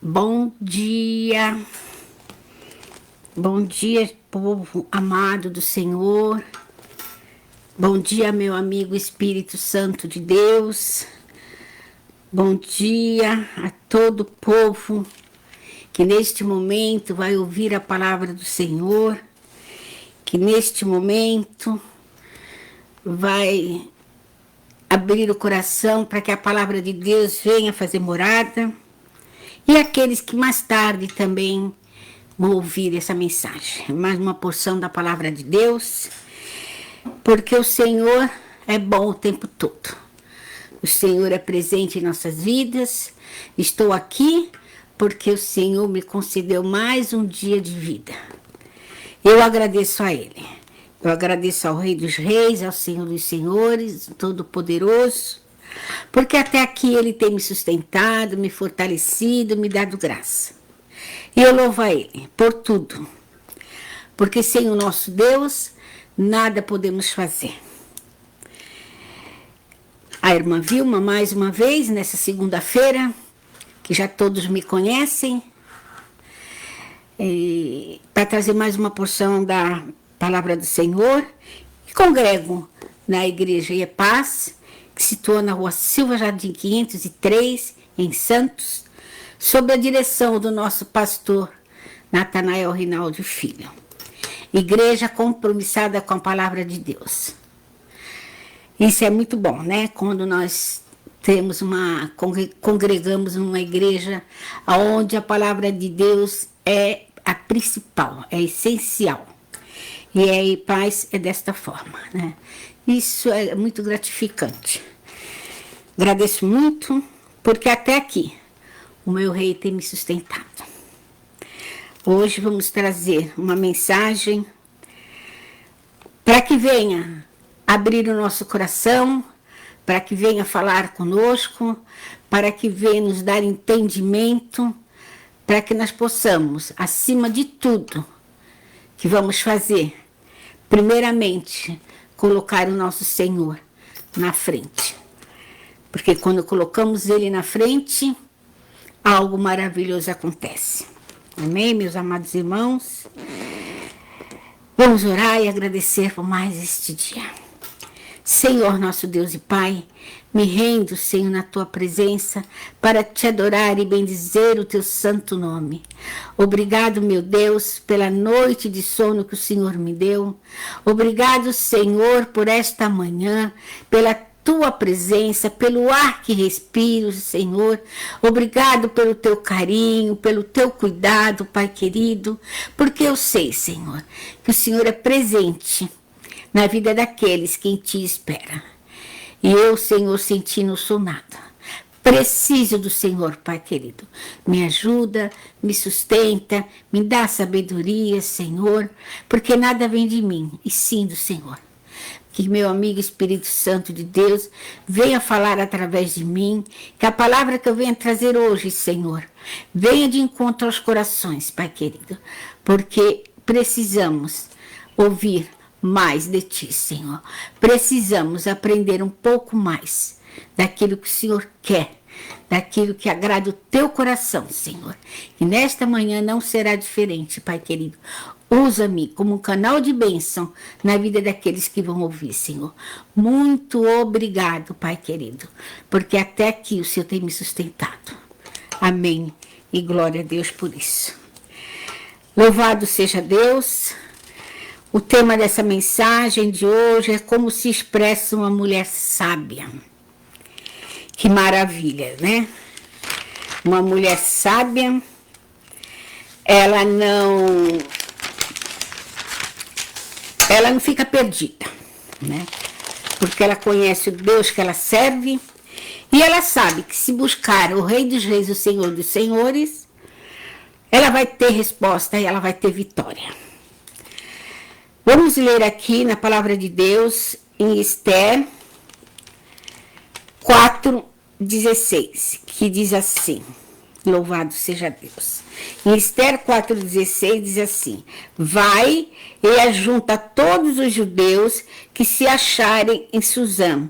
Bom dia, povo amado do Senhor. Bom dia, meu amigo Espírito Santo de Deus. Bom dia a todo o povo que neste momento vai ouvir a palavra do Senhor, que neste momento vai abrir o coração para que a palavra de Deus venha fazer morada. E aqueles que mais tarde também vão ouvir essa mensagem. Mais uma porção da palavra de Deus, porque o Senhor é bom o tempo todo. O Senhor é presente em nossas vidas. Estou aqui porque o Senhor me concedeu mais um dia de vida. Eu agradeço a Ele. Eu agradeço ao Rei dos Reis, ao Senhor dos Senhores, Todo-Poderoso, porque até aqui Ele tem me sustentado, me fortalecido, me dado graça. E eu louvo a Ele por tudo, porque sem o nosso Deus, nada podemos fazer. A irmã Vilma, mais uma vez, nessa segunda-feira, que já todos me conhecem, para trazer mais uma porção da palavra do Senhor, e congrego na Igreja IEPAS, que se situa na rua Silva Jardim 503, em Santos, sob a direção do nosso pastor Natanael Rinaldi Filho. Igreja compromissada com a palavra de Deus. Isso é muito bom, né? Quando nós congregamos numa igreja onde a palavra de Deus é a principal, é essencial. E a IEPAS é desta forma, né? Isso é muito gratificante. Agradeço muito, porque até aqui o meu rei tem me sustentado. Hoje vamos trazer uma mensagem para que venha abrir o nosso coração, para que venha falar conosco, para que venha nos dar entendimento, para que nós possamos, acima de tudo que vamos fazer, primeiramente, colocar o nosso Senhor na frente. Porque quando colocamos Ele na frente, algo maravilhoso acontece. Amém, meus amados irmãos? Vamos orar e agradecer por mais este dia. Senhor, nosso Deus e Pai, me rendo, Senhor, na Tua presença, para Te adorar e bendizer o Teu santo nome. Obrigado, meu Deus, pela noite de sono que o Senhor me deu. Obrigado, Senhor, por esta manhã, pela Tua presença, pelo ar que respiro, Senhor. Obrigado pelo Teu carinho, pelo Teu cuidado, Pai querido, porque eu sei, Senhor, que o Senhor é presente na vida daqueles que em Ti espera. E eu, Senhor, sem Ti não sou nada. Preciso do Senhor, Pai querido. Me ajuda, me sustenta, me dá sabedoria, Senhor, porque nada vem de mim, e sim do Senhor. Que meu amigo Espírito Santo de Deus venha falar através de mim, que a palavra que eu venha trazer hoje, Senhor, venha de encontro aos corações, Pai querido, porque precisamos ouvir mais de Ti, Senhor. Precisamos aprender um pouco mais daquilo que o Senhor quer, daquilo que agrada o Teu coração, Senhor. E nesta manhã não será diferente, Pai querido. Usa-me como um canal de bênção na vida daqueles que vão ouvir, Senhor. Muito obrigado, Pai querido, porque até aqui o Senhor tem me sustentado. Amém. E glória a Deus por isso. Louvado seja Deus. O tema dessa mensagem de hoje é como se expressa uma mulher sábia. Que maravilha, né? Uma mulher sábia, ela não fica perdida, né? Porque ela conhece o Deus que ela serve e ela sabe que se buscar o Rei dos Reis, o Senhor dos Senhores, ela vai ter resposta e ela vai ter vitória. Vamos ler aqui na palavra de Deus, em Esther 4:16, que diz assim: louvado seja Deus. Em Esther 4:16 diz assim: vai e ajunta todos os judeus que se acharem em Suzã,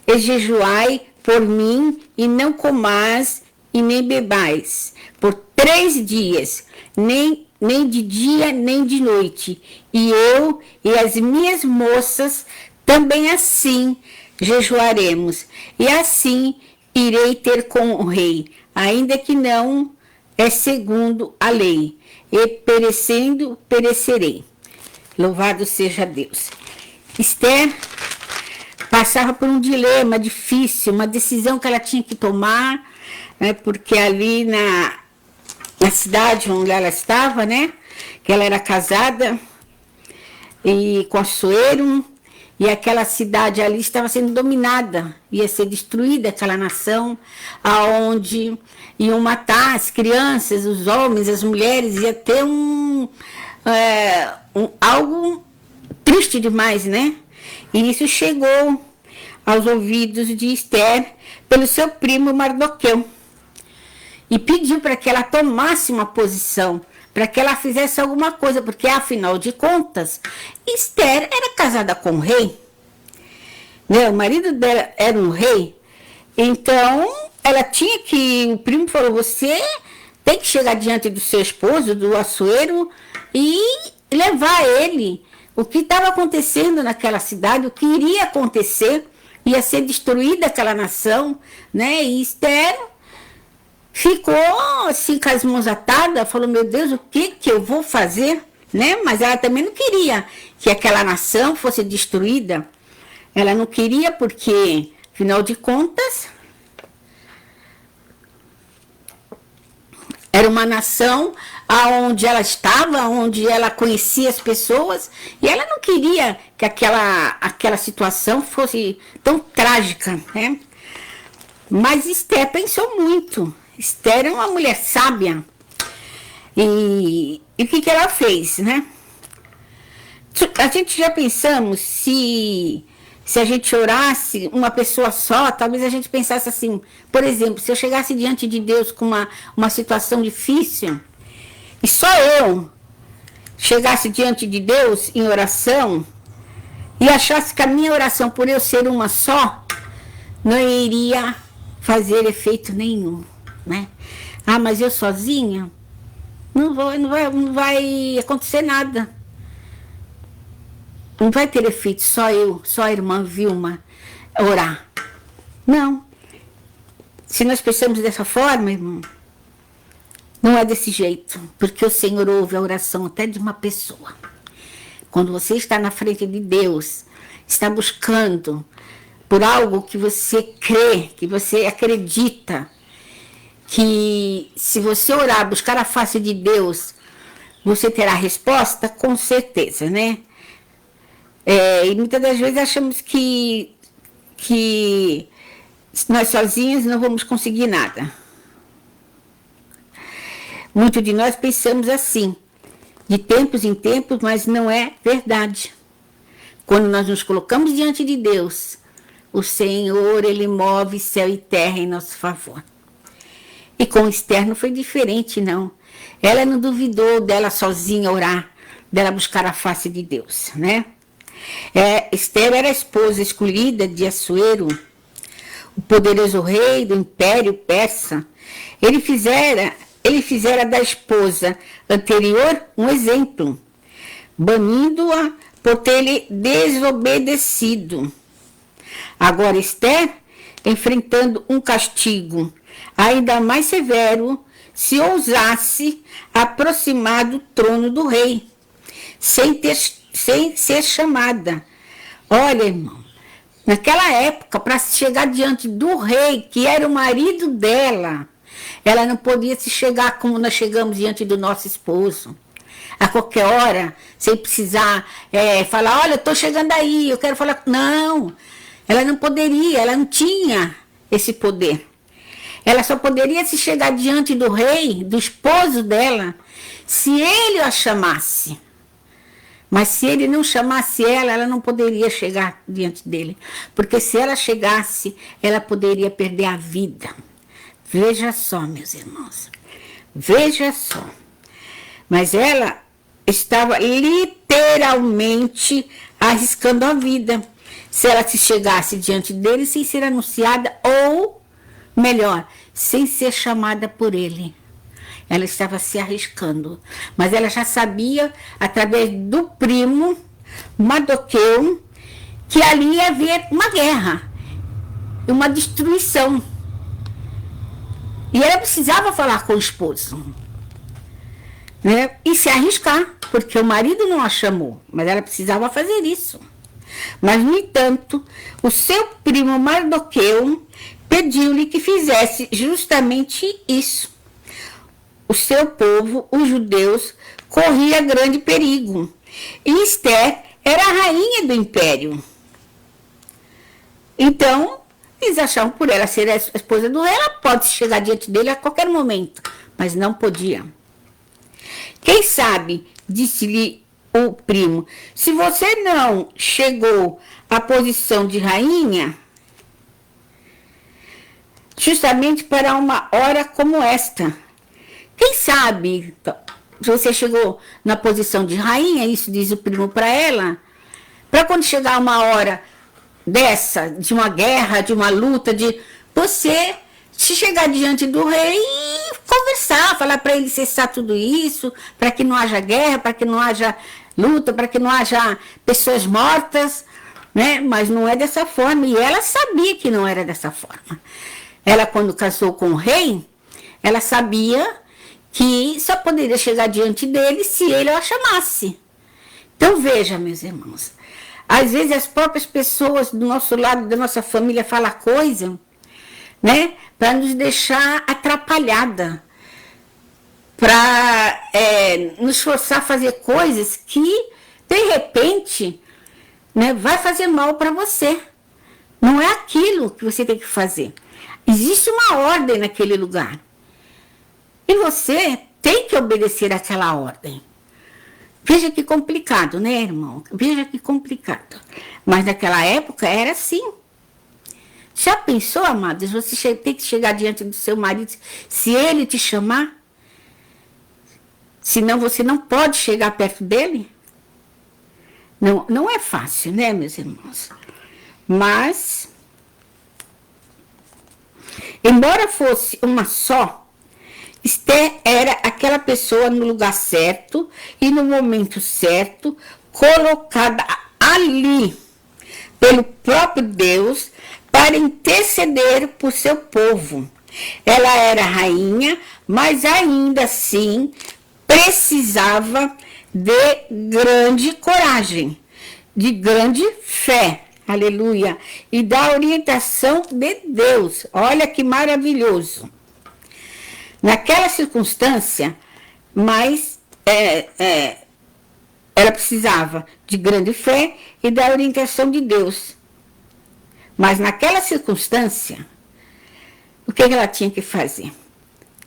e jejuai por mim, e não comais e nem bebais, por 3 dias, nem de dia, nem de noite. E eu e as minhas moças também assim jejuaremos. E assim irei ter com o rei, ainda que não é segundo a lei. E perecendo, perecerei. Louvado seja Deus. Esther passava por um dilema difícil, uma decisão que ela tinha que tomar, né, porque ali na cidade onde ela estava, né, que ela era casada e com Assuero, e aquela cidade ali estava sendo dominada, ia ser destruída aquela nação, aonde iam matar as crianças, os homens, as mulheres, ia ter algo triste demais, né? E isso chegou aos ouvidos de Esther pelo seu primo Mardoqueu e pediu para que ela tomasse uma posição, para que ela fizesse alguma coisa, porque afinal de contas, Esther era casada com o rei, né? O marido dela era um rei, então ela tinha que, o primo falou, você tem que chegar diante do seu esposo, do Assuero, e levar ele o que estava acontecendo naquela cidade, o que iria acontecer, ia ser destruída aquela nação, né? E Esther ficou assim com as mãos atadas, falou, meu Deus, o que eu vou fazer? Né? Mas ela também não queria que aquela nação fosse destruída. Ela não queria porque, afinal de contas, era uma nação aonde ela estava, onde ela conhecia as pessoas, e ela não queria que aquela situação fosse tão trágica, né? Mas Esther pensou muito. Esther é uma mulher sábia. E o que ela fez, né? A gente já pensamos se a gente orasse uma pessoa só, talvez a gente pensasse assim, por exemplo, se eu chegasse diante de Deus com uma situação difícil, e só eu chegasse diante de Deus em oração, e achasse que a minha oração, por eu ser uma só, não iria fazer efeito nenhum, né? Ah, mas eu sozinha, não vai acontecer nada. Não vai ter efeito só eu, só a irmã Vilma orar. Não. Se nós pensamos dessa forma, irmão, não é desse jeito. Porque o Senhor ouve a oração até de uma pessoa. Quando você está na frente de Deus, está buscando por algo que você crê, que você acredita, que se você orar, buscar a face de Deus, você terá resposta, com certeza, né? E muitas das vezes achamos que nós sozinhos não vamos conseguir nada. Muitos de nós pensamos assim, de tempos em tempos, mas não é verdade. Quando nós nos colocamos diante de Deus, o Senhor, Ele move céu e terra em nosso favor. E com Esther não foi diferente, não. Ela não duvidou dela sozinha orar, dela buscar a face de Deus, né? Esther era a esposa escolhida de Assuero, o poderoso rei do Império Persa. Ele fizera da esposa anterior um exemplo, banindo-a por ter-lhe desobedecido. Agora Esther, enfrentando um castigo ainda mais severo, se ousasse aproximar do trono do rei, sem ser chamada. Olha, irmão, naquela época, para chegar diante do rei, que era o marido dela, ela não podia se chegar como nós chegamos diante do nosso esposo. A qualquer hora, sem precisar falar, olha, eu estou chegando aí, eu quero falar. Não, ela não poderia, ela não tinha esse poder. Ela só poderia se chegar diante do rei, do esposo dela, se ele a chamasse. Mas se ele não chamasse ela, ela não poderia chegar diante dele. Porque se ela chegasse, ela poderia perder a vida. Veja só, meus irmãos. Veja só. Mas ela estava literalmente arriscando a vida. Se ela se chegasse diante dele sem ser anunciada, ou, melhor, sem ser chamada por ele. ela estava se arriscando. Mas ela já sabia, através do primo Mardoqueu, que ali ia haver uma guerra, uma destruição. E ela precisava falar com o esposo, né? E se arriscar, porque o marido não a chamou, mas ela precisava fazer isso. Mas, no entanto, o seu primo Mardoqueu pediu-lhe que fizesse justamente isso. O seu povo, os judeus, corria grande perigo. E Esther era a rainha do império. Então, eles achavam por ela ser a esposa do rei, ela pode chegar diante dele a qualquer momento, mas não podia. Quem sabe, disse-lhe o primo, se você não chegou à posição de rainha, justamente para uma hora como esta. Quem sabe, se você chegou na posição de rainha, isso diz o primo para ela, para quando chegar uma hora dessa, de uma guerra, de uma luta, de você se chegar diante do rei e conversar, falar para ele cessar tudo isso, para que não haja guerra, para que não haja luta, para que não haja pessoas mortas, né? Mas não é dessa forma, e ela sabia que não era dessa forma. Ela, quando casou com o rei, ela sabia que só poderia chegar diante dele se ele a chamasse. Então veja, meus irmãos, às vezes as próprias pessoas do nosso lado, da nossa família, falam coisa, né, para nos deixar atrapalhada, para nos forçar a fazer coisas que, de repente, né, vai fazer mal para você. Não é aquilo que você tem que fazer. Existe uma ordem naquele lugar. E você tem que obedecer àquela ordem. Veja que complicado, né, irmão? Veja que complicado. Mas naquela época era assim. Já pensou, amados, você tem que chegar diante do seu marido se ele te chamar? Senão você não pode chegar perto dele? Não, não é fácil, né, meus irmãos? Mas, embora fosse uma só, Esther era aquela pessoa no lugar certo e no momento certo, colocada ali pelo próprio Deus para interceder por seu povo. Ela era rainha, mas ainda assim precisava de grande coragem, de grande fé, aleluia, e da orientação de Deus. Olha que maravilhoso. Naquela circunstância, mas ela precisava de grande fé e da orientação de Deus. Mas naquela circunstância, o que ela tinha que fazer?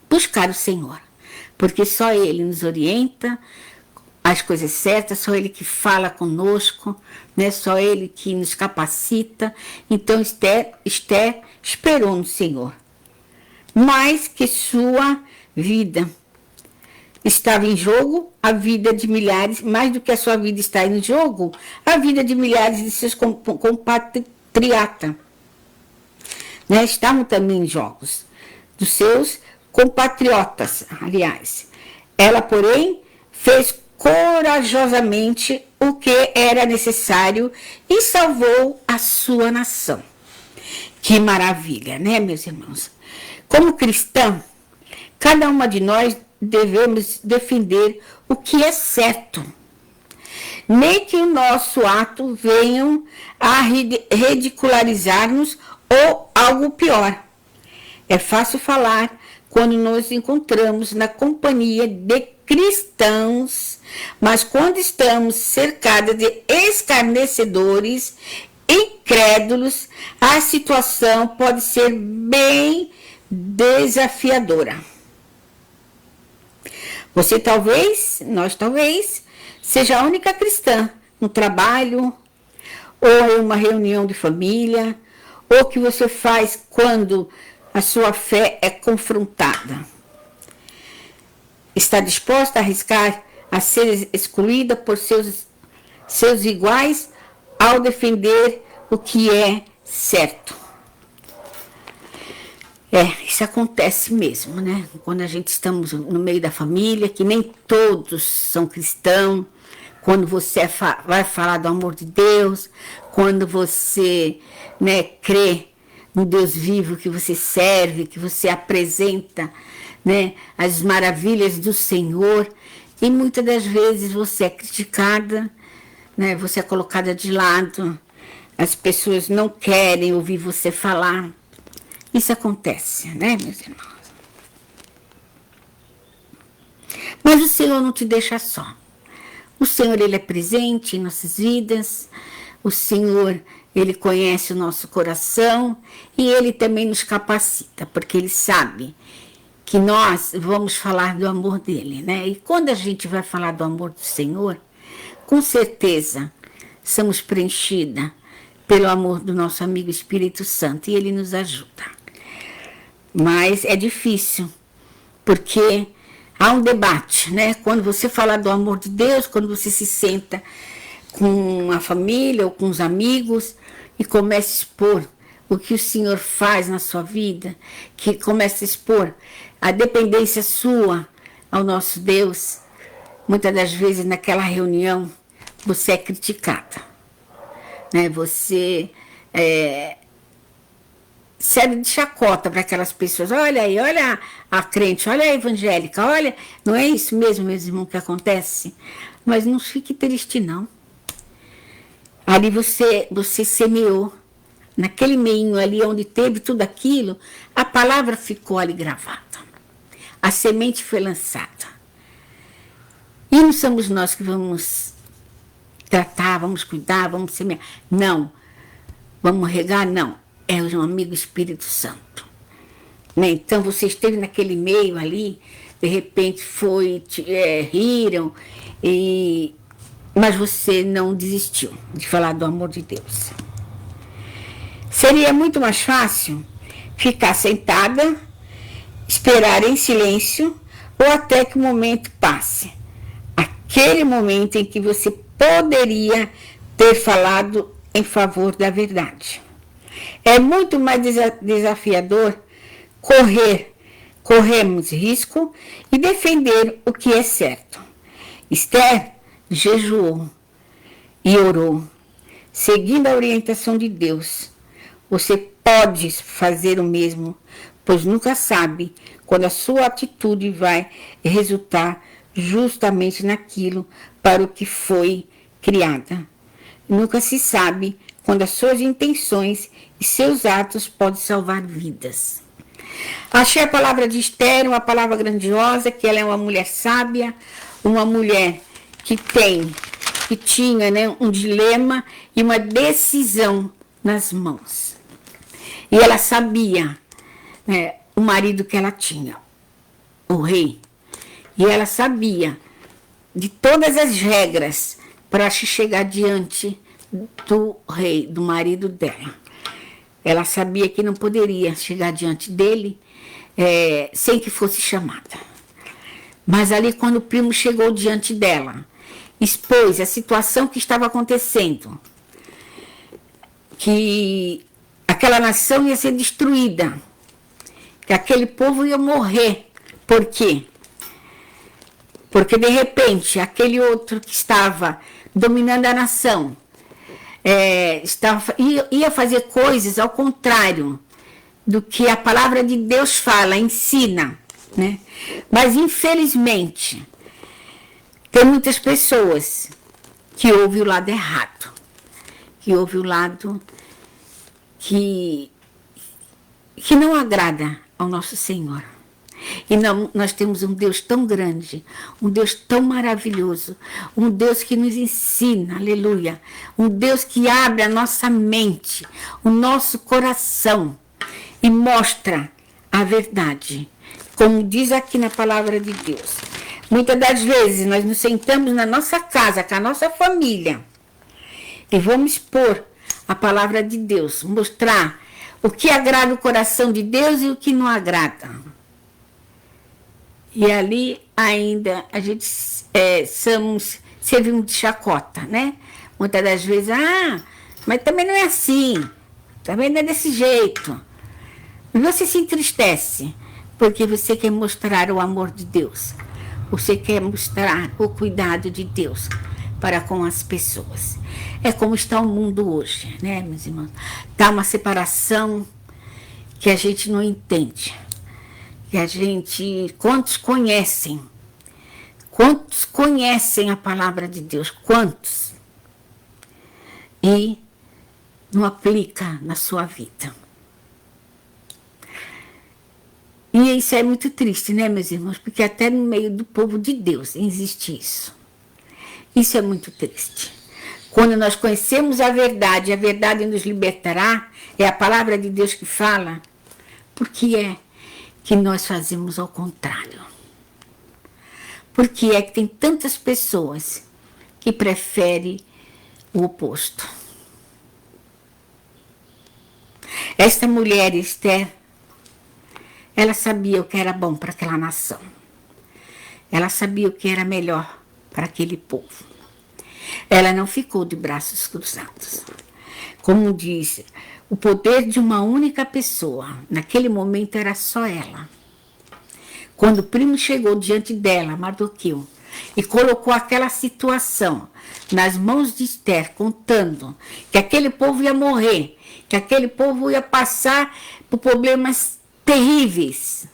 Buscar o Senhor, porque só Ele nos orienta as coisas certas, só Ele que fala conosco, né? Só Ele que nos capacita. Então Esther esperou no Senhor. Mais que sua vida estava em jogo, a vida de milhares, mais do que a sua vida está em jogo, a vida de milhares de seus compatriotas, né, estavam também em jogos, dos seus compatriotas, aliás. Ela, porém, fez corajosamente o que era necessário e salvou a sua nação. Que maravilha, né, meus irmãos? Como cristã, cada uma de nós devemos defender o que é certo. Nem que o nosso ato venha a ridicularizar-nos ou algo pior. É fácil falar quando nos encontramos na companhia de cristãos, mas quando estamos cercados de escarnecedores, incrédulos, a situação pode ser bem desafiadora. Você nós talvez, seja a única cristã no trabalho, ou em uma reunião de família, ou que você faz quando a sua fé é confrontada. Está disposta a arriscar a ser excluída por seus iguais ao defender o que é certo. Isso acontece mesmo, né? Quando a gente estamos no meio da família, que nem todos são cristãos, quando você vai falar do amor de Deus, quando você, né, crê no Deus vivo que você serve, que você apresenta, né, as maravilhas do Senhor, e muitas das vezes você é criticada, né, você é colocada de lado, as pessoas não querem ouvir você falar. Isso acontece, né, meus irmãos? Mas o Senhor não te deixa só. O Senhor, Ele é presente em nossas vidas. O Senhor, Ele conhece o nosso coração e Ele também nos capacita, porque Ele sabe que nós vamos falar do amor dEle, né? E quando a gente vai falar do amor do Senhor, com certeza somos preenchidas pelo amor do nosso amigo Espírito Santo e Ele nos ajuda. Mas é difícil, porque há um debate, né? Quando você fala do amor de Deus, quando você se senta com a família ou com os amigos e começa a expor o que o Senhor faz na sua vida, que começa a expor a dependência sua ao nosso Deus, muitas das vezes naquela reunião você é criticada, né? Você serve de chacota para aquelas pessoas. Olha aí, olha a crente, olha a evangélica, olha, não é isso mesmo, meus irmãos, que acontece? Mas não fique triste, não. Ali você semeou, naquele meio ali onde teve tudo aquilo, a palavra ficou ali gravada. A semente foi lançada. E não somos nós que vamos tratar, vamos cuidar, vamos semear. Não. Vamos regar? Não. É um amigo Espírito Santo. Né? Então você esteve naquele meio ali, de repente riram, mas você não desistiu de falar do amor de Deus. Seria muito mais fácil ficar sentada, esperar em silêncio, ou até que o momento passe. Aquele momento em que você poderia ter falado em favor da verdade. É muito mais desafiador corrermos risco e defender o que é certo. Esther jejuou e orou, seguindo a orientação de Deus. Você pode fazer o mesmo, pois nunca sabe quando a sua atitude vai resultar justamente naquilo para o que foi criada. Nunca se sabe quando as suas intenções e seus atos podem salvar vidas. Achei a palavra de Esther uma palavra grandiosa, que ela é uma mulher sábia, uma mulher que tinha, né, um dilema e uma decisão nas mãos. E ela sabia, né, o marido que ela tinha, o rei. E ela sabia de todas as regras para chegar diante do rei, do marido dela. Ela sabia que não poderia chegar diante dele sem que fosse chamada. Mas ali, quando o primo chegou diante dela, expôs a situação que estava acontecendo, que aquela nação ia ser destruída, que aquele povo ia morrer. Por quê? Porque, de repente, aquele outro que estava dominando a nação ia fazer coisas ao contrário do que a palavra de Deus fala, ensina, né? Mas, infelizmente, tem muitas pessoas que ouvem o lado errado, que ouvem o lado que não agrada ao nosso Senhor. E nós temos um Deus tão grande, um Deus tão maravilhoso, um Deus que nos ensina, aleluia, um Deus que abre a nossa mente, o nosso coração e mostra a verdade, como diz aqui na palavra de Deus. Muitas das vezes nós nos sentamos na nossa casa, com a nossa família, e vamos expor a palavra de Deus, mostrar o que agrada o coração de Deus e o que não agrada. E ali ainda a gente servimos de chacota, né? Muitas das vezes, mas também não é assim, também não é desse jeito. Você se entristece porque você quer mostrar o amor de Deus. Você quer mostrar o cuidado de Deus para com as pessoas. É como está o mundo hoje, né, meus irmãos? Está uma separação que a gente não entende. Que a gente... Quantos conhecem? Quantos conhecem a palavra de Deus? Quantos? E não aplica na sua vida. E isso é muito triste, né, meus irmãos? Porque até no meio do povo de Deus existe isso. Isso é muito triste. Quando nós conhecemos a verdade nos libertará, é a palavra de Deus que fala, porque é que nós fazemos ao contrário. Porque é que tem tantas pessoas que preferem o oposto. Esta mulher, Esther, ela sabia o que era bom para aquela nação. Ela sabia o que era melhor para aquele povo. Ela não ficou de braços cruzados. Como disse, o poder de uma única pessoa, naquele momento era só ela. Quando o primo chegou diante dela, Mardoqueu, e colocou aquela situação nas mãos de Esther, contando que aquele povo ia morrer, que aquele povo ia passar por problemas terríveis,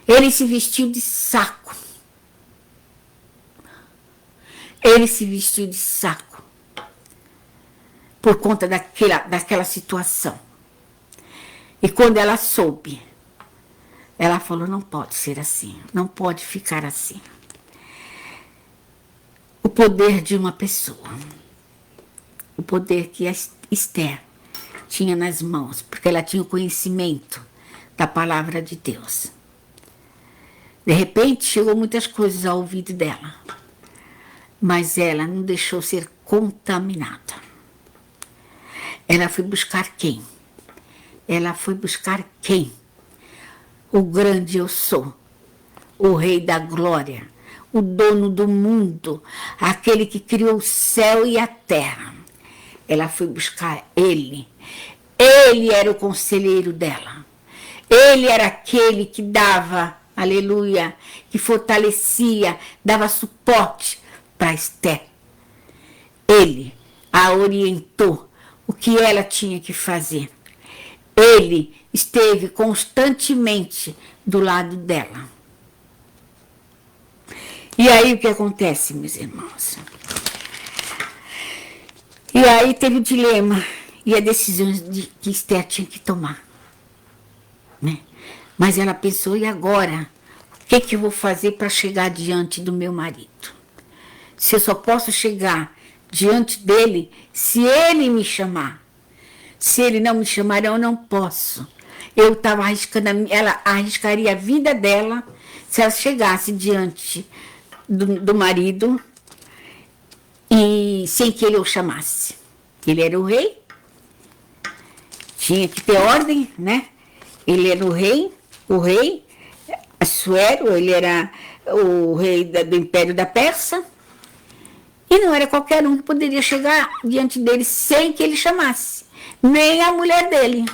ele se vestiu de saco. Ele se vestiu de saco por conta daquela situação. E quando ela soube, ela falou, não pode ser assim, não pode ficar assim. O poder de uma pessoa, o poder que a Esther tinha nas mãos, porque ela tinha o conhecimento da palavra de Deus. De repente, chegou muitas coisas ao ouvido dela, mas ela não deixou ser contaminada. Ela foi buscar quem? Ela foi buscar quem? O grande eu sou, o Rei da Glória, o dono do mundo, aquele que criou o céu e a terra. Ela foi buscar ele. Ele era o conselheiro dela. Ele era aquele que dava, aleluia, que fortalecia, dava suporte para Esther. Ele a orientou o que ela tinha que fazer. Ele esteve constantemente do lado dela. E aí o que acontece, meus irmãos? E aí teve o dilema e a decisão que Esther tinha que tomar, né? Mas ela pensou, e agora? O que eu vou fazer para chegar diante do meu marido? Se eu só posso chegar diante dele se ele me chamar. Se ele não me chamar, eu não posso. Eu estava arriscando, ela arriscaria a vida dela se ela chegasse diante do marido e sem que ele o chamasse. Ele era o rei, tinha que ter ordem, né? Ele era o rei, Assuero, ele era o rei do Império da Pérsia, e não era qualquer um que poderia chegar diante dele sem que ele chamasse, nem a mulher dele.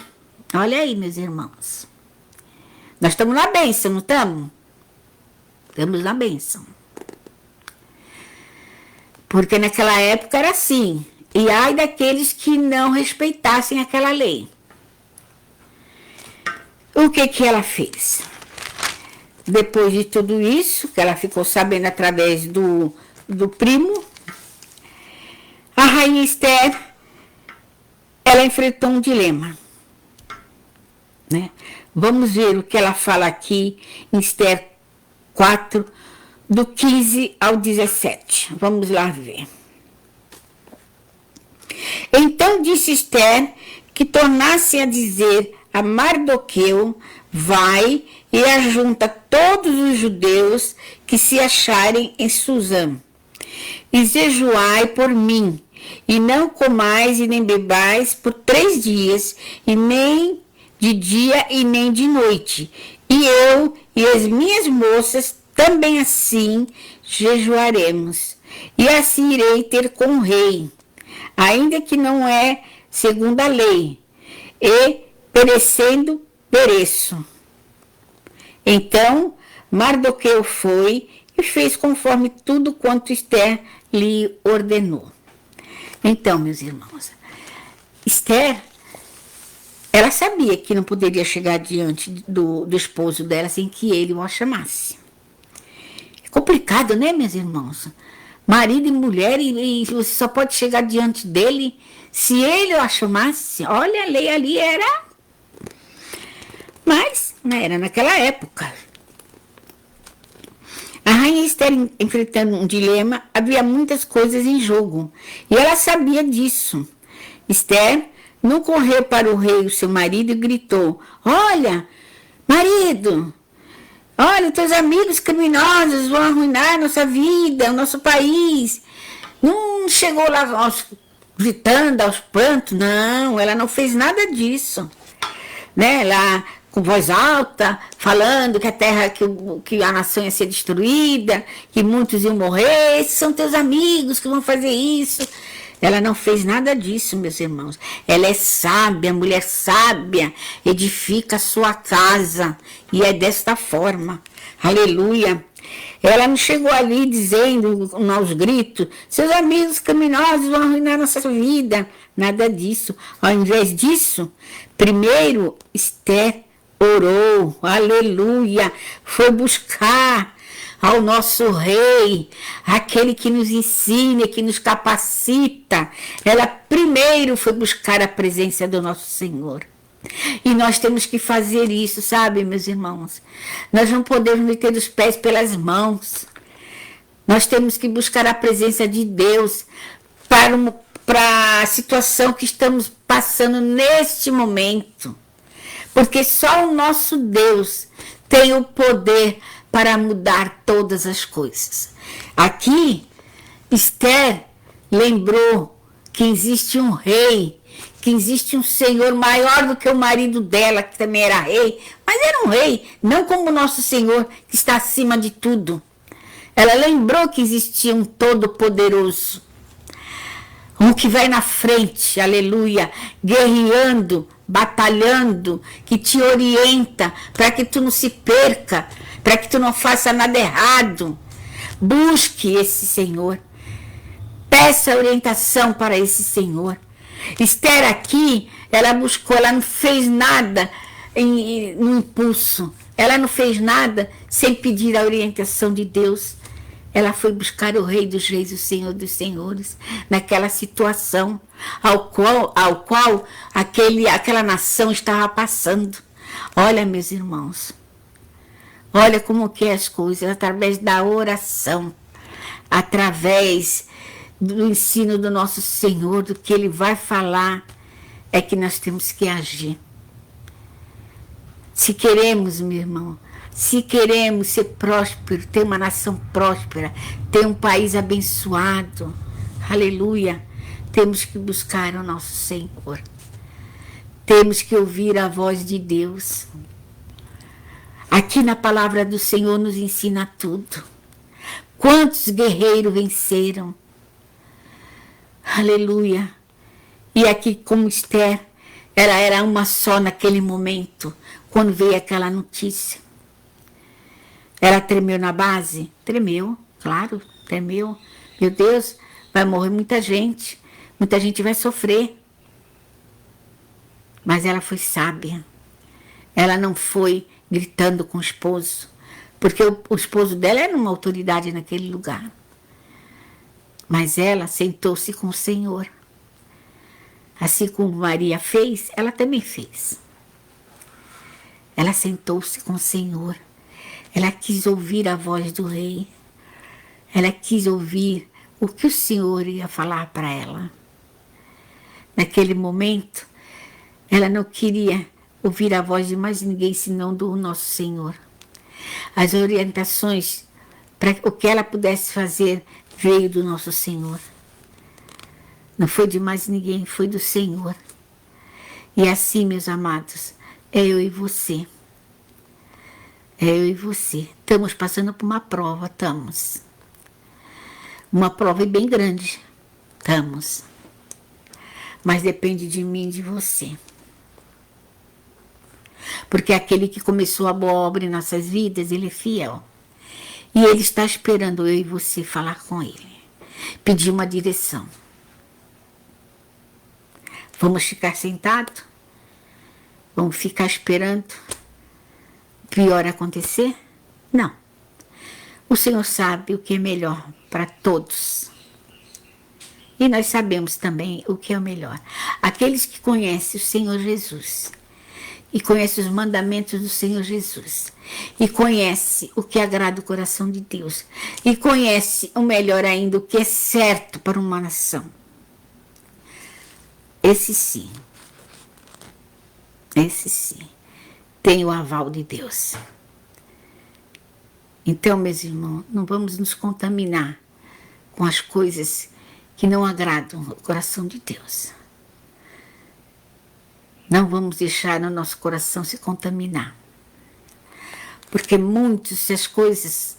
Olha aí, meus irmãos. Nós estamos na bênção, não estamos? Estamos na bênção. Porque naquela época era assim. E ai daqueles que não respeitassem aquela lei. O que ela fez? Depois de tudo isso, que ela ficou sabendo através do primo, a rainha Esther, ela enfrentou um dilema, né? Vamos ver o que ela fala aqui em Esther 4, do 15 ao 17. Vamos lá ver. Então disse Esther que tornasse a dizer a Mardoqueu, vai e ajunta todos os judeus que se acharem em Susã, e jejuai por mim, e não comais e nem bebais por 3 dias, e nem de dia e nem de noite, e eu e as minhas moças também assim jejuaremos, e assim irei ter com o rei, ainda que não é segundo a lei, e perecendo pereço. Então Mardoqueu foi e fez conforme tudo quanto Esther lhe ordenou. Então, meus irmãos, Esther, ela sabia que não poderia chegar diante do esposo dela sem que ele o chamasse. É complicado, né, meus irmãos? Marido e mulher, e você só pode chegar diante dele se ele o chamasse. Olha, a lei ali era... Mas, né, era naquela época. A rainha Esther, enfrentando um dilema, havia muitas coisas em jogo. E ela sabia disso. Esther não correu para o rei, o seu marido, e gritou: olha, marido, olha, teus amigos criminosos vão arruinar nossa vida, o nosso país. Não chegou lá gritando aos prantos, não, ela não fez nada disso. Né, lá com voz alta, falando que a terra, que a nação ia ser destruída, que muitos iam morrer, esses são teus amigos que vão fazer isso. Ela não fez nada disso, meus irmãos. Ela é sábia, mulher sábia, edifica a sua casa, e é desta forma. Aleluia. Ela não chegou ali dizendo aos gritos: seus amigos criminosos vão arruinar nossa vida. Nada disso. Ao invés disso, primeiro Esther orou, aleluia, foi buscar ao nosso rei, aquele que nos ensina, que nos capacita. Ela primeiro foi buscar a presença do nosso Senhor. E nós temos que fazer isso, sabe, meus irmãos? Nós não podemos meter os pés pelas mãos. Nós temos que buscar a presença de Deus para a situação que estamos passando neste momento. Porque só o nosso Deus tem o poder para mudar todas as coisas. Aqui, Esther lembrou que existe um rei, que existe um Senhor maior do que o marido dela, que também era rei, mas era um rei, não como o nosso Senhor, que está acima de tudo. Ela lembrou que existia um Todo-Poderoso, um que vai na frente, aleluia, guerreando, batalhando, que te orienta para que tu não se perca, para que tu não faça nada errado. Busque esse Senhor. Peça orientação para esse Senhor. Esther aqui, ela buscou, ela não fez nada no impulso. Ela não fez nada sem pedir a orientação de Deus. Ela foi buscar o Rei dos Reis, o Senhor dos Senhores, naquela situação ao qual aquela nação estava passando. Olha, meus irmãos, olha como que é as coisas, através da oração, através do ensino do nosso Senhor, do que Ele vai falar, é que nós temos que agir. Se queremos, meu irmão, se queremos ser prósperos, ter uma nação próspera, ter um país abençoado, aleluia, temos que buscar o nosso Senhor. Temos que ouvir a voz de Deus. Aqui na palavra do Senhor nos ensina tudo. Quantos guerreiros venceram? Aleluia. E aqui, como Esther, ela era uma só naquele momento, quando veio aquela notícia. Ela tremeu na base? Tremeu, claro, tremeu. Meu Deus, vai morrer muita gente vai sofrer. Mas ela foi sábia. Ela não foi gritando com o esposo, porque o esposo dela era uma autoridade naquele lugar. Mas ela sentou-se com o Senhor. Assim como Maria fez, ela também fez. Ela sentou-se com o Senhor. Ela quis ouvir a voz do rei. Ela quis ouvir o que o Senhor ia falar para ela. Naquele momento, ela não queria ouvir a voz de mais ninguém senão do nosso Senhor. As orientações para o que ela pudesse fazer veio do nosso Senhor. Não foi de mais ninguém, foi do Senhor. E assim, meus amados, é eu e você. É eu e você. Estamos passando por uma prova, estamos. Uma prova bem grande, estamos. Mas depende de mim e de você. porque aquele que começou a boa obra em nossas vidas, ele é fiel. E ele está esperando eu e você falar com ele, pedir uma direção. Vamos ficar sentados? Vamos ficar esperando o pior acontecer? Não. O Senhor sabe o que é melhor para todos. E nós sabemos também o que é o melhor. Aqueles que conhecem o Senhor Jesus e conhecem os mandamentos do Senhor Jesus e conhecem o que agrada o coração de Deus e conhecem o melhor ainda, o que é certo para uma nação. Esse sim, tem o aval de Deus. Então, meus irmãos, não vamos nos contaminar com as coisas que não agradam o coração de Deus. Não vamos deixar o nosso coração se contaminar. Porque muitos, se as coisas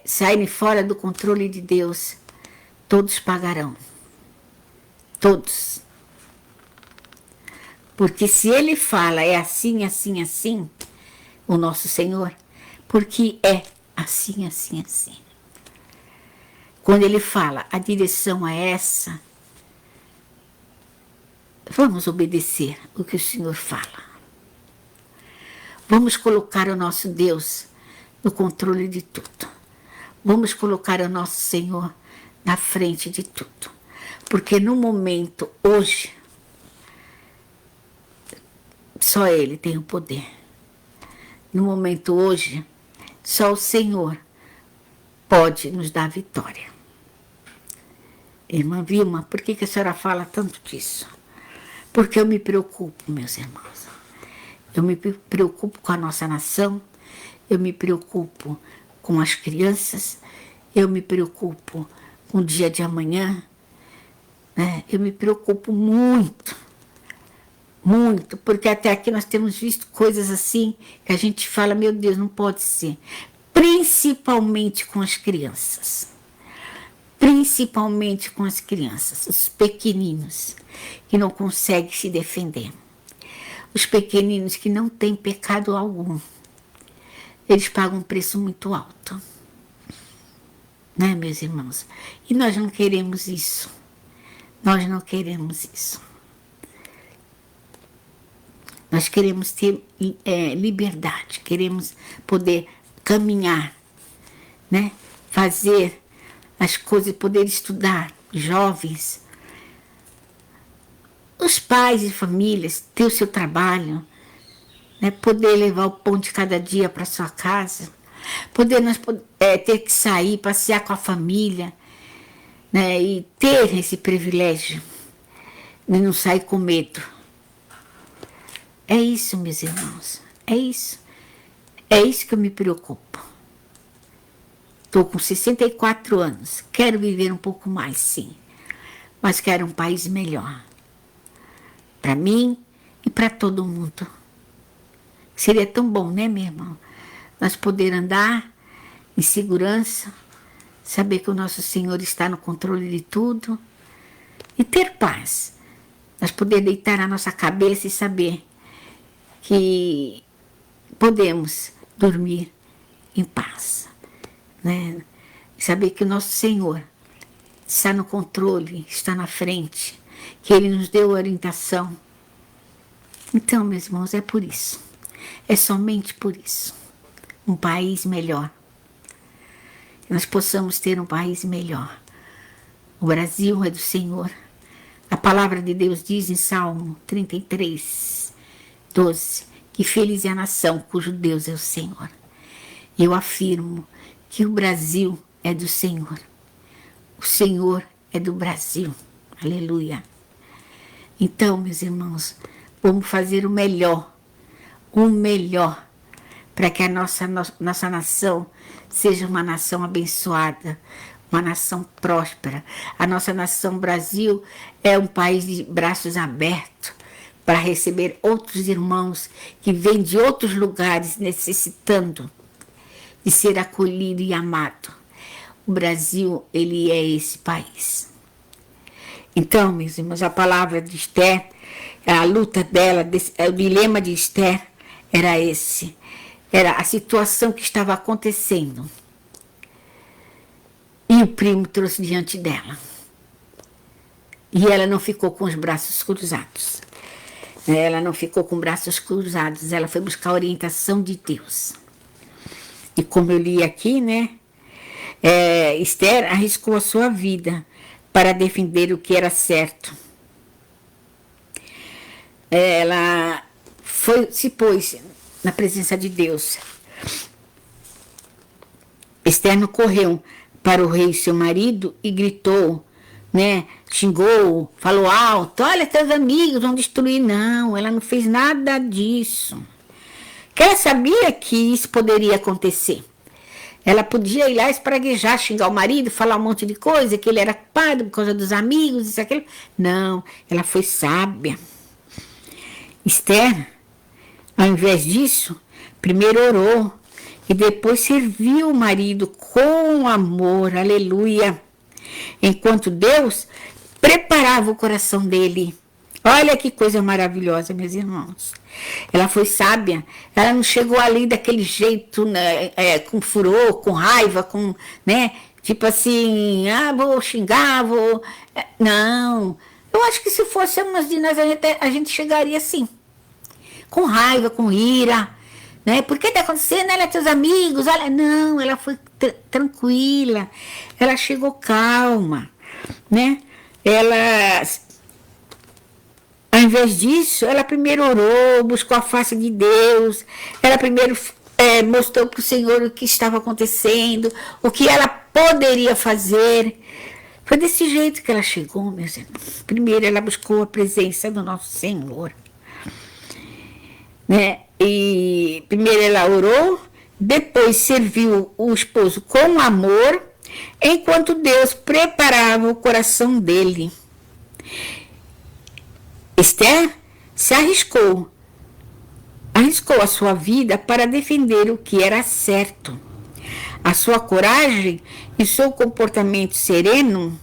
saírem fora do controle de Deus, todos pagarão. Todos. Porque se Ele fala é assim, assim, assim, o nosso Senhor, porque é assim, assim, assim. Quando Ele fala, a direção é essa, vamos obedecer o que o Senhor fala. Vamos colocar o nosso Deus no controle de tudo. Vamos colocar o nosso Senhor na frente de tudo. Porque no momento, hoje, só Ele tem o poder. No momento hoje, só o Senhor pode nos dar vitória. Irmã Vilma, por que a senhora fala tanto disso? Porque eu me preocupo, meus irmãos. Eu me preocupo com a nossa nação, eu me preocupo com as crianças, eu me preocupo com o dia de amanhã, né? Eu me preocupo muito, muito, porque até aqui nós temos visto coisas assim que a gente fala, meu Deus, não pode ser. Principalmente com as crianças. Principalmente com as crianças, os pequeninos, que não conseguem se defender. Os pequeninos que não têm pecado algum. Eles pagam um preço muito alto. Né, meus irmãos? E nós não queremos isso. Nós não queremos isso. Nós queremos ter liberdade, queremos poder caminhar, né? Fazer as coisas, poder estudar, jovens, os pais e famílias, ter o seu trabalho, né? Poder levar o pão de cada dia para sua casa, ter que sair, passear com a família, né? E ter esse privilégio de não sair com medo. É isso, meus irmãos, é isso. É isso que eu me preocupo. Estou com 64 anos, quero viver um pouco mais, sim, mas quero um país melhor, para mim e para todo mundo. Seria tão bom, né, meu irmão? Nós poder andar em segurança, saber que o nosso Senhor está no controle de tudo e ter paz. Nós poder deitar a nossa cabeça e saber que podemos dormir em paz. Né? Saber que o nosso Senhor está no controle, está na frente, que Ele nos deu orientação. Então, meus irmãos, é por isso. É somente por isso. Um país melhor. Que nós possamos ter um país melhor. O Brasil é do Senhor. A palavra de Deus diz em Salmo 33, 12, que feliz é a nação cujo Deus é o Senhor. Eu afirmo que o Brasil é do Senhor. O Senhor é do Brasil. Aleluia. Então, meus irmãos, vamos fazer o melhor para que a nossa nação seja uma nação abençoada, uma nação próspera. A nossa nação Brasil é um país de braços abertos para receber outros irmãos que vêm de outros lugares necessitando de ser acolhido e amado. O Brasil, ele é esse país. Então, meus irmãos, a palavra de Esther, a luta dela, o dilema de Esther era esse. Era a situação que estava acontecendo. E o primo trouxe diante dela. E ela não ficou com os braços cruzados. Ela não ficou com braços cruzados. Ela foi buscar a orientação de Deus. E como eu li aqui, né? Esther arriscou a sua vida para defender o que era certo. Ela se pôs na presença de Deus. Esther não correu para o rei, seu marido, e gritou, né? Xingou, falou alto, olha, teus amigos vão destruir. Não, ela não fez nada disso. Porque ela sabia que isso poderia acontecer. Ela podia ir lá espraguejar, xingar o marido, falar um monte de coisa, que ele era culpado por causa dos amigos, isso, aquilo. Não, ela foi sábia. Esther, ao invés disso, primeiro orou e depois serviu o marido com amor, aleluia. Enquanto Deus preparava o coração dele. Olha que coisa maravilhosa, meus irmãos. Ela foi sábia, ela não chegou ali daquele jeito, né, com furor, com raiva, né, tipo assim, vou xingar, vou... Não, eu acho que se fosse umas de nós, a gente chegaria assim, com raiva, com ira, né, por que está acontecendo, olha teus amigos, olha, não, ela foi tranquila, ela chegou calma, né, ela... Ao invés disso, ela primeiro orou, buscou a face de Deus, ela primeiro mostrou para o Senhor o que estava acontecendo, o que ela poderia fazer. Foi desse jeito que ela chegou, meus irmãos. Primeiro ela buscou a presença do nosso Senhor. Né? E primeiro ela orou, depois serviu o esposo com amor, enquanto Deus preparava o coração dele. Esther se arriscou a sua vida para defender o que era certo. A sua coragem e seu comportamento sereno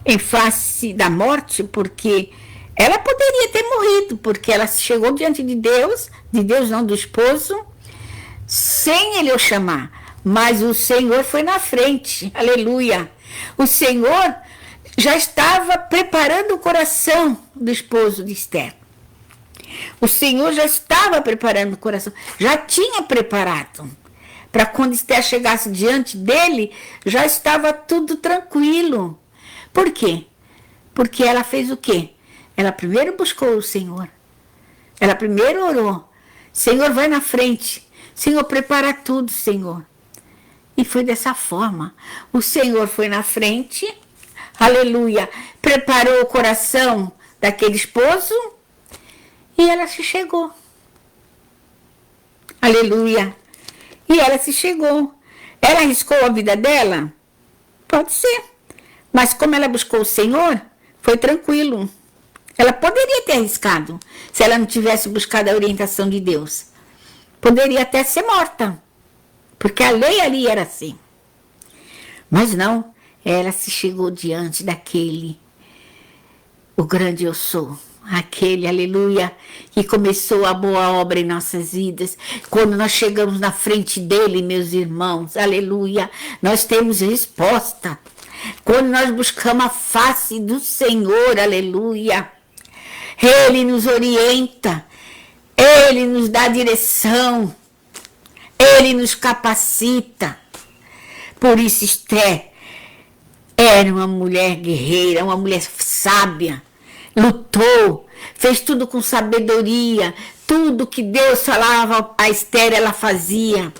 em face da morte, porque ela poderia ter morrido, porque ela chegou diante de Deus não, do esposo, sem ele o chamar, mas o Senhor foi na frente, aleluia. O Senhor já estava preparando o coração do esposo de Esther. O Senhor já estava preparando o coração, já tinha preparado. Para quando Esther chegasse diante dele, já estava tudo tranquilo. Por quê? Porque ela fez o quê? Ela primeiro buscou o Senhor. Ela primeiro orou. Senhor, vai na frente. Senhor, prepara tudo, Senhor. E foi dessa forma. O Senhor foi na frente, aleluia, preparou o coração daquele esposo e ela se chegou. Aleluia. E ela se chegou. Ela arriscou a vida dela? Pode ser. Mas como ela buscou o Senhor, foi tranquilo. Ela poderia ter arriscado se ela não tivesse buscado a orientação de Deus. Poderia até ser morta. Porque a lei ali era assim. Mas não. Ela se chegou diante daquele, o grande eu sou, aquele, aleluia, que começou a boa obra em nossas vidas. Quando nós chegamos na frente dele, meus irmãos, aleluia, nós temos resposta. Quando nós buscamos a face do Senhor, aleluia, ele nos orienta, ele nos dá direção, ele nos capacita. Por isso, Esther era uma mulher guerreira, uma mulher sábia, lutou, fez tudo com sabedoria, tudo que Deus falava a Esther, ela fazia.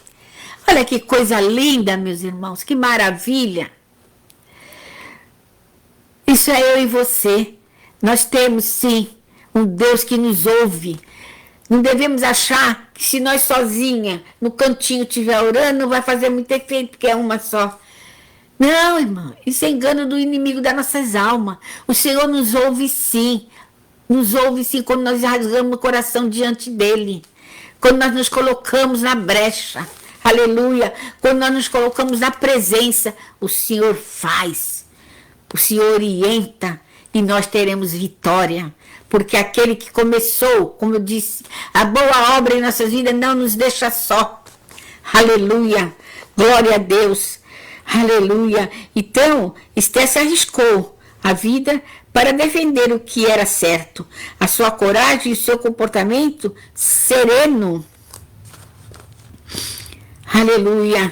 Olha que coisa linda, meus irmãos, que maravilha. Isso é eu e você. Nós temos, sim, um Deus que nos ouve. Não devemos achar que se nós sozinha, no cantinho, estiver orando, não vai fazer muito efeito, porque é uma só. Não, irmão, isso é engano do inimigo das nossas almas. O Senhor nos ouve sim quando nós rasgamos o coração diante dele, quando nós nos colocamos na brecha, aleluia, quando nós nos colocamos na presença, o Senhor faz, o Senhor orienta e nós teremos vitória, porque aquele que começou, como eu disse, a boa obra em nossas vidas não nos deixa só. Aleluia, glória a Deus, aleluia. Então, Esther se arriscou a vida para defender o que era certo. A sua coragem e o seu comportamento sereno. Aleluia.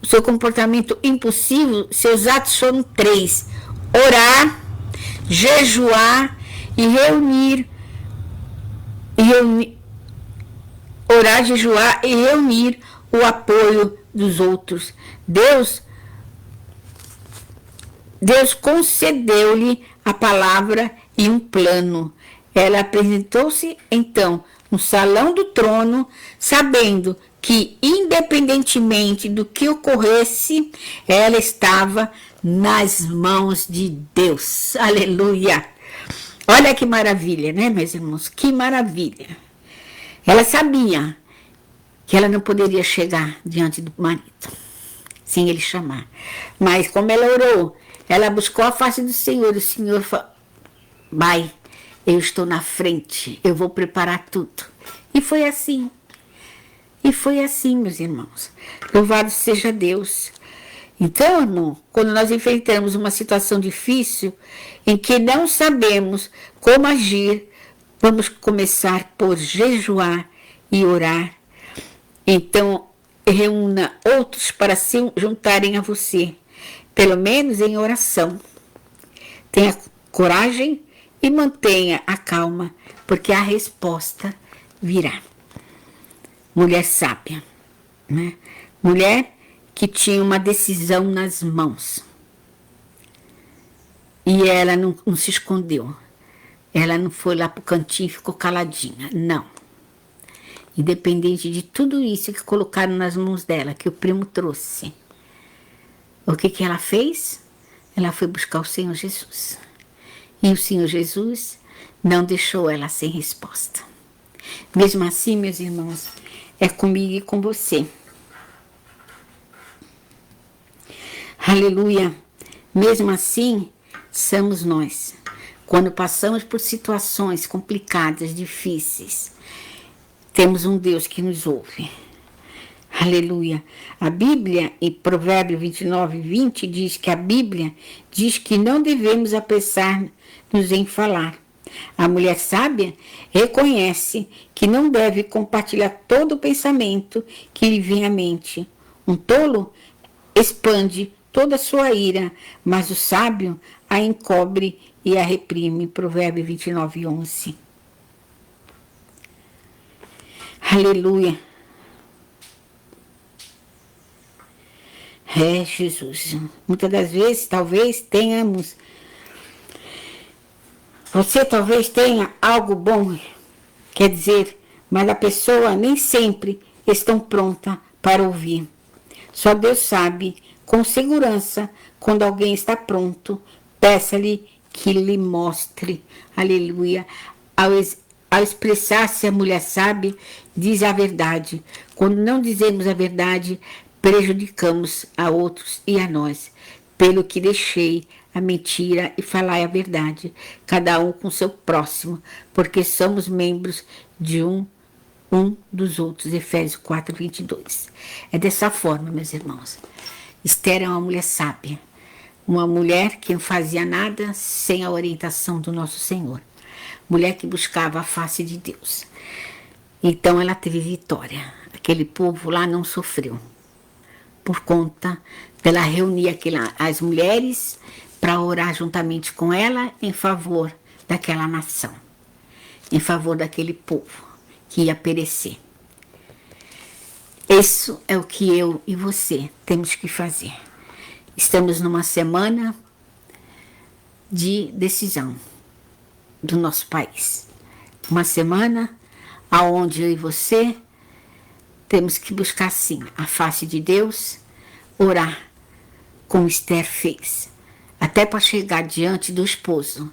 O seu comportamento impulsivo, seus atos foram 3. Orar, jejuar e reunir. Orar, jejuar e reunir o apoio dos outros. Deus concedeu-lhe a palavra e um plano. Ela apresentou-se, então, no salão do trono, sabendo que, independentemente do que ocorresse, ela estava nas mãos de Deus. Aleluia! Olha que maravilha, né, meus irmãos? Que maravilha! Ela sabia que ela não poderia chegar diante do marido sem ele chamar. Mas como ela orou, ela buscou a face do Senhor. O Senhor falou: vai, eu estou na frente, eu vou preparar tudo. E foi assim. E foi assim, meus irmãos. Louvado seja Deus. Então, irmão, quando nós enfrentamos uma situação difícil, em que não sabemos como agir, vamos começar por jejuar e orar. Então, reúna outros para se juntarem a você, pelo menos em oração. Tenha coragem e mantenha a calma, porque a resposta virá. Mulher sábia, né? Mulher que tinha uma decisão nas mãos. E ela não se escondeu. Ela não foi lá pro cantinho e ficou caladinha, não. Independente de tudo isso que colocaram nas mãos dela, que o primo trouxe. O que ela fez? Ela foi buscar o Senhor Jesus. E o Senhor Jesus não deixou ela sem resposta. Mesmo assim, meus irmãos, é comigo e com você. Aleluia. Mesmo assim, somos nós. Quando passamos por situações complicadas, difíceis, temos um Deus que nos ouve. Aleluia. A Bíblia, em Provérbios 29:20, diz que a Bíblia diz que não devemos apressar-nos em falar. A mulher sábia reconhece que não deve compartilhar todo o pensamento que lhe vem à mente. Um tolo expande toda a sua ira, mas o sábio a encobre e a reprime. Provérbios 29:11. Aleluia. É, Jesus. Muitas das vezes, talvez tenhamos... Você talvez tenha algo bom, quer dizer, mas a pessoa nem sempre está pronta para ouvir. Só Deus sabe, com segurança, quando alguém está pronto. Peça-lhe que lhe mostre. Aleluia. Ao expressar-se, a mulher sábia diz a verdade. Quando não dizemos a verdade, prejudicamos a outros e a nós. Pelo que deixei a mentira e falai a verdade, cada um com seu próximo, porque somos membros de um dos outros. Efésios 4:22. É dessa forma, meus irmãos. Esther é uma mulher sábia, uma mulher que não fazia nada sem a orientação do nosso Senhor, mulher que buscava a face de Deus. Então ela teve vitória. Aquele povo lá não sofreu, por conta dela reunir as mulheres para orar juntamente com ela em favor daquela nação, em favor daquele povo que ia perecer. Isso é o que eu e você temos que fazer. Estamos numa semana de decisão do nosso país. Uma semana onde eu e você temos que buscar, sim, a face de Deus, orar, como Esther fez. Até para chegar diante do esposo,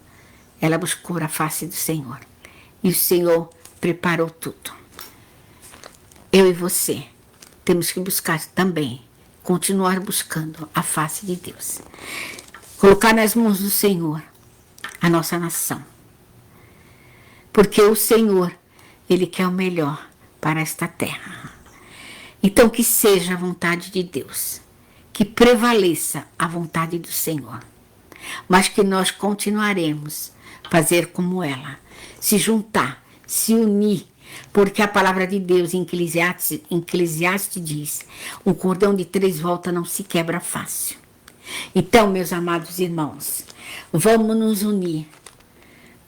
ela buscou a face do Senhor. E o Senhor preparou tudo. Eu e você temos que buscar também, continuar buscando a face de Deus. Colocar nas mãos do Senhor a nossa nação. porque o Senhor, Ele quer o melhor para esta terra. Então, que seja a vontade de Deus, que prevaleça a vontade do Senhor, mas que nós continuaremos a fazer como ela, se juntar, se unir, porque a palavra de Deus em Eclesiastes diz, um cordão de 3 voltas não se quebra fácil. Então, meus amados irmãos, vamos nos unir,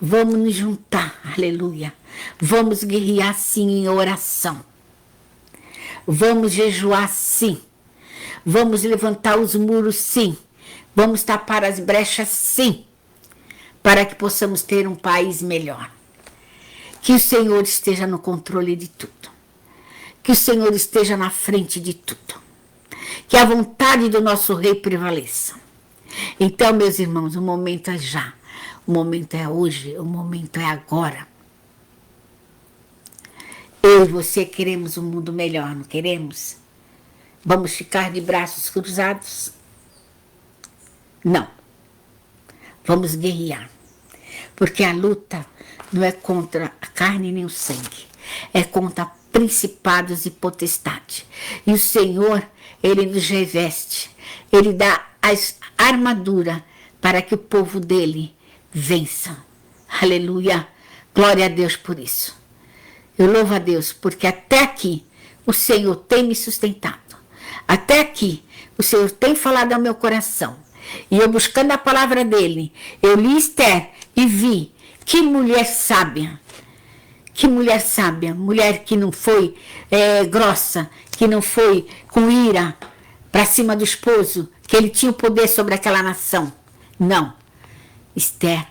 vamos nos juntar, aleluia, vamos guerrear sim em oração, vamos jejuar sim, vamos levantar os muros sim, vamos tapar as brechas sim, para que possamos ter um país melhor. Que o Senhor esteja no controle de tudo, que o Senhor esteja na frente de tudo, que a vontade do nosso Rei prevaleça. Então, meus irmãos, o momento é já, o momento é hoje, o momento é agora. Eu e você queremos um mundo melhor, não queremos? Vamos ficar de braços cruzados? Não. Vamos guerrear, porque a luta não é contra a carne nem o sangue, é contra principados e potestades. E o Senhor, Ele nos reveste, Ele dá as armaduras para que o povo dele vença. Aleluia, glória a Deus por isso. Eu louvo a Deus, porque até aqui o Senhor tem me sustentado. Até aqui o Senhor tem falado ao meu coração. E eu buscando a palavra dele, eu li Esther e vi que mulher sábia, mulher que não foi grossa, que não foi com ira para cima do esposo, que ele tinha o poder sobre aquela nação. Não, Esther,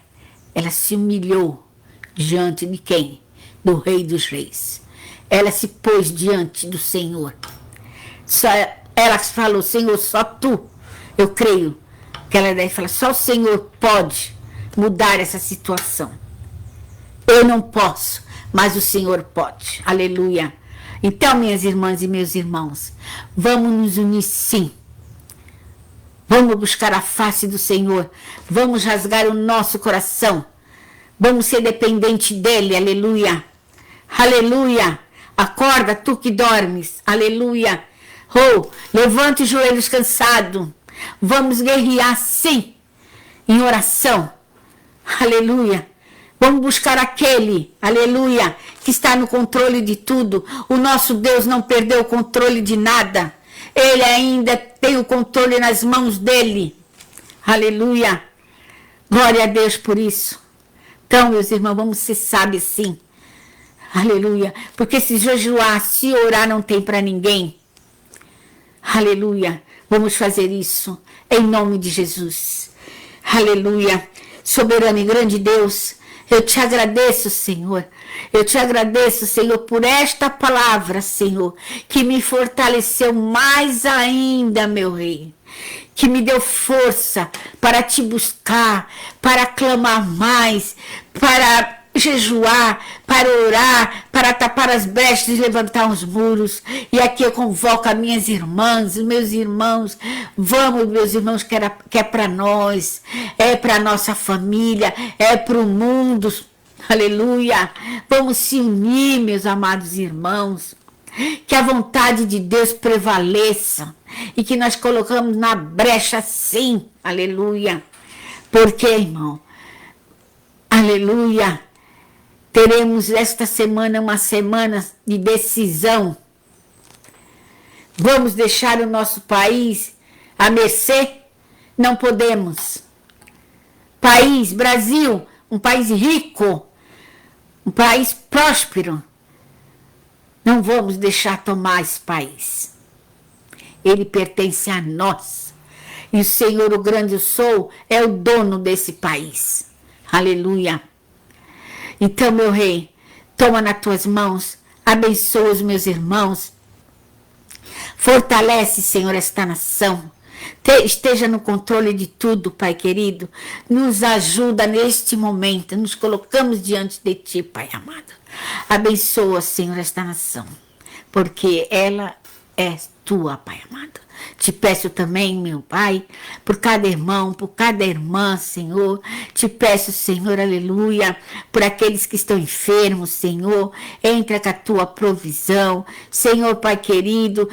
ela se humilhou diante de quem? Do Rei dos Reis. Ela se pôs diante do Senhor. Ela falou, Senhor, só tu, eu creio, que ela daí fala, só o Senhor pode mudar essa situação. Eu não posso, mas o Senhor pode. Aleluia. Então, minhas irmãs e meus irmãos, vamos nos unir sim. Vamos buscar a face do Senhor. Vamos rasgar o nosso coração. Vamos ser dependentes dele. Aleluia. Aleluia. Acorda, tu que dormes. Aleluia. Oh, levante os joelhos cansados. Vamos guerrear sim, em oração. Aleluia. Vamos buscar aquele, aleluia, que está no controle de tudo. O nosso Deus não perdeu o controle de nada. Ele ainda tem o controle nas mãos dele. Aleluia. Glória a Deus por isso. Então, meus irmãos, vamos ser sábios sim. Aleluia. Porque se jejuar, se orar, não tem para ninguém. Aleluia. Vamos fazer isso em nome de Jesus. Aleluia. Soberano e grande Deus, eu te agradeço, Senhor. Eu te agradeço, Senhor, por esta palavra, Senhor, que me fortaleceu mais ainda, meu Rei. Que me deu força para te buscar, para clamar mais, para jejuar, para orar, para tapar as brechas e levantar os muros. E aqui eu convoco as minhas irmãs, meus irmãos. Vamos, meus irmãos, que é para nós, é para nossa família, é para o mundo. Aleluia. Vamos se unir, meus amados irmãos. Que a vontade de Deus prevaleça e que nós colocamos na brecha sim. Aleluia. Porque, irmão, aleluia, teremos esta semana uma semana de decisão. Vamos deixar o nosso país à mercê? Não podemos. País, Brasil, um país rico, um país próspero. Não vamos deixar tomar esse país. Ele pertence a nós. E o Senhor, o grande eu sou, é o dono desse país. Aleluia. Então, meu Rei, toma nas tuas mãos, abençoa os meus irmãos. Fortalece, Senhor, esta nação. Esteja no controle de tudo, Pai querido. Nos ajuda neste momento. Nos colocamos diante de Ti, Pai amado. Abençoa, Senhor, esta nação, porque ela é Tua, Pai amado. Te peço também, meu Pai, por cada irmão, por cada irmã, Senhor. Te peço, Senhor, aleluia, por aqueles que estão enfermos, Senhor. Entra com a tua provisão, Senhor, Pai querido.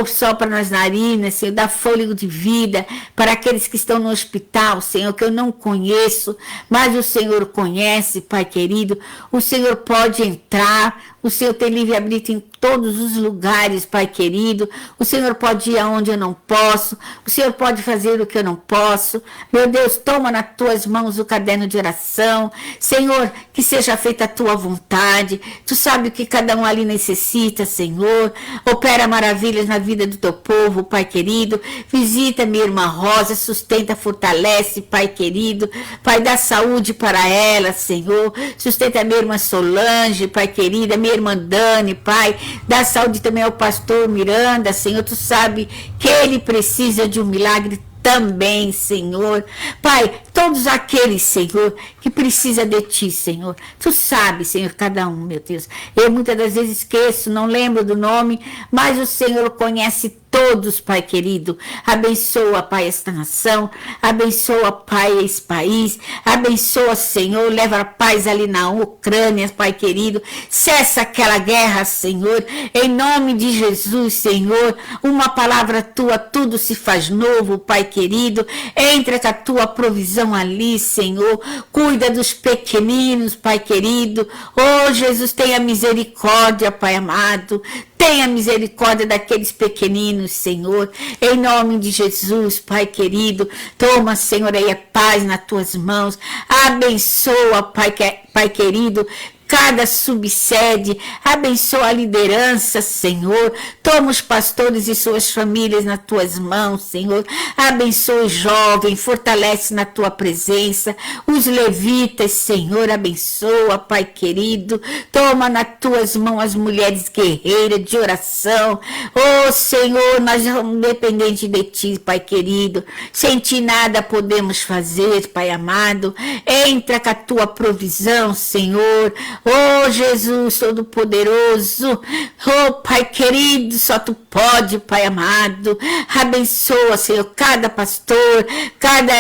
Sopra nas narinas, Senhor, dá fôlego de vida para aqueles que estão no hospital, Senhor, que eu não conheço, mas o Senhor conhece, Pai querido. O Senhor pode entrar, o Senhor tem livre-arbítrio em todos os lugares, Pai querido. O Senhor pode ir aonde eu não posso. O Senhor pode fazer o que eu não posso. Meu Deus, toma nas tuas mãos o caderno de oração. Senhor, que seja feita a tua vontade. Tu sabe o que cada um ali necessita, Senhor. Opera maravilhas na vida do teu povo, Pai querido. Visita minha irmã Rosa, sustenta, fortalece, Pai querido. Pai, dá saúde para ela, Senhor. Sustenta a minha irmã Solange, Pai querida. Minha irmã Dani, Pai. Dá saúde também ao pastor Miranda, Senhor. Tu sabe que ele precisa de um milagre também, Senhor. Pai, todos aqueles, Senhor, que precisa de Ti, Senhor. Tu sabe, Senhor, cada um, meu Deus. Eu muitas das vezes esqueço, não lembro do nome, mas o Senhor conhece todos, Pai querido. Abençoa, Pai, esta nação. Abençoa, Pai, esse país. Abençoa, Senhor. Leva a paz ali na Ucrânia, Pai querido. Cessa aquela guerra, Senhor. Em nome de Jesus, Senhor. Uma palavra Tua, tudo se faz novo, Pai querido. Entra com a Tua provisão ali, Senhor. Cuida dos pequeninos, Pai querido. Oh, Jesus, tenha misericórdia, Pai amado. Tenha misericórdia daqueles pequeninos, Senhor. Em nome de Jesus, Pai querido. Toma, Senhor, aí a paz nas tuas mãos. Abençoa, Pai querido, cada subsede, abençoa a liderança, Senhor. Toma os pastores e suas famílias nas tuas mãos, Senhor. Abençoa o jovem, fortalece na tua presença. Os levitas, Senhor, abençoa, Pai querido. Toma nas tuas mãos as mulheres guerreiras de oração. Oh, Senhor, nós somos dependentes de Ti, Pai querido. Sem Ti nada podemos fazer, Pai amado. Entra com a tua provisão, Senhor. Oh, Jesus Todo-Poderoso, oh, Pai querido, só Tu pode, Pai amado. Abençoa, Senhor, cada pastor, cada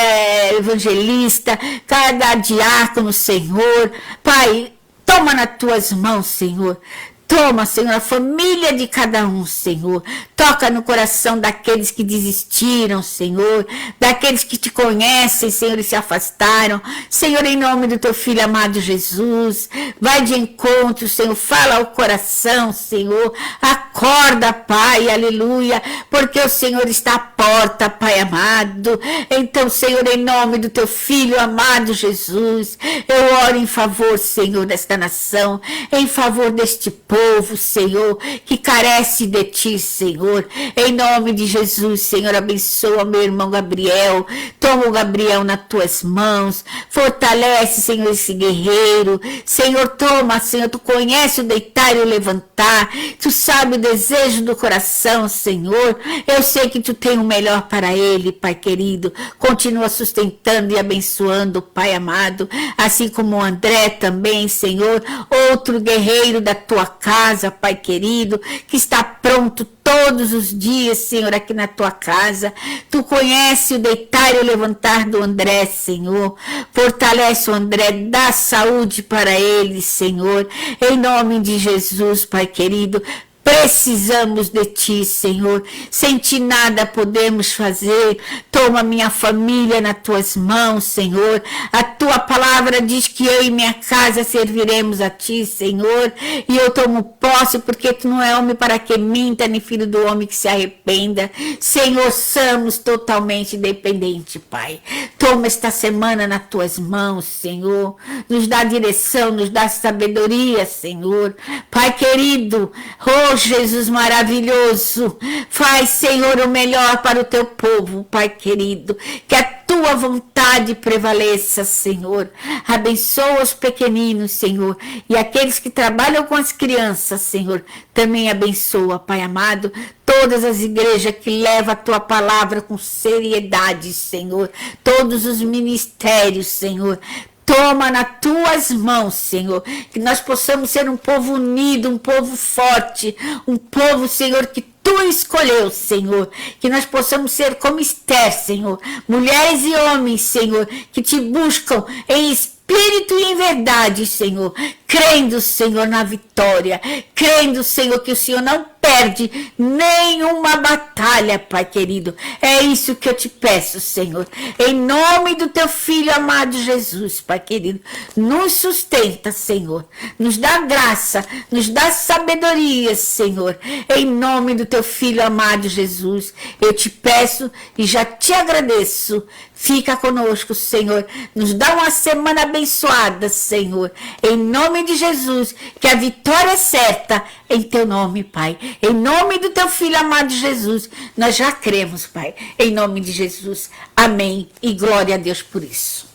evangelista, cada diácono, Senhor. Pai, toma nas Tuas mãos, Senhor. Toma, Senhor, a família de cada um, Senhor. Toca no coração daqueles que desistiram, Senhor. Daqueles que Te conhecem, Senhor, e se afastaram. Senhor, em nome do Teu Filho amado Jesus. Vai de encontro, Senhor. Fala ao coração, Senhor. Acorda, Pai, aleluia. Porque o Senhor está à porta, Pai amado. Então, Senhor, em nome do Teu Filho amado Jesus, eu oro em favor, Senhor, desta nação. Em favor deste povo, Senhor, que carece de Ti, Senhor. Em nome de Jesus, Senhor, abençoa meu irmão Gabriel. Toma o Gabriel nas Tuas mãos. Fortalece, Senhor, esse guerreiro. Senhor, toma, Senhor, Tu conhece o deitar e o levantar. Tu sabe o desejo do coração, Senhor. Eu sei que Tu tem o melhor para ele, Pai querido. Continua sustentando e abençoando, Pai amado. Assim como o André também, Senhor. Outro guerreiro da Tua casa, Pai querido, que está pronto todos os dias, Senhor, aqui na Tua casa. Tu conhece o deitar e o levantar do André, Senhor. Fortalece o André, dá saúde para ele, Senhor. Em nome de Jesus, Pai querido. Precisamos de Ti, Senhor. Sem Ti nada podemos fazer. Toma minha família nas Tuas mãos, Senhor. A Tua palavra diz que eu e minha casa serviremos a Ti, Senhor. E eu tomo posse porque Tu não é homem para que minta, nem filho do homem que se arrependa. Senhor, somos totalmente dependentes, Pai. Toma esta semana nas Tuas mãos, Senhor. Nos dá direção, nos dá sabedoria, Senhor. Pai querido, oh, Jesus maravilhoso, faz, Senhor, o melhor para o Teu povo, Pai querido, que a Tua vontade prevaleça, Senhor. Abençoa os pequeninos, Senhor, e aqueles que trabalham com as crianças, Senhor, também abençoa, Pai amado, todas as igrejas que levam a Tua palavra com seriedade, Senhor, todos os ministérios, Senhor. Toma nas Tuas mãos, Senhor, que nós possamos ser um povo unido, um povo forte, um povo, Senhor, que Tu escolheu, Senhor, que nós possamos ser como Esther, Senhor, mulheres e homens, Senhor, que te buscam em espírito e em verdade, Senhor, crendo, Senhor, na vitória, crendo, Senhor, que o Senhor não perde nenhuma batalha, Pai querido. É isso que eu te peço, Senhor, em nome do teu Filho amado Jesus, Pai querido. Nos sustenta, Senhor, nos dá graça, nos dá sabedoria, Senhor, em nome do teu Filho amado Jesus. Eu te peço e já te agradeço. Fica conosco, Senhor, nos dá uma semana abençoada, Senhor, em nome de Jesus, que a vitória é certa em teu nome, Pai, em nome do teu Filho amado Jesus, nós já cremos, Pai, em nome de Jesus, amém, e glória a Deus por isso.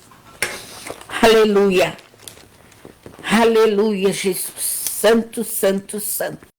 Aleluia, aleluia, Jesus, santo, santo, santo.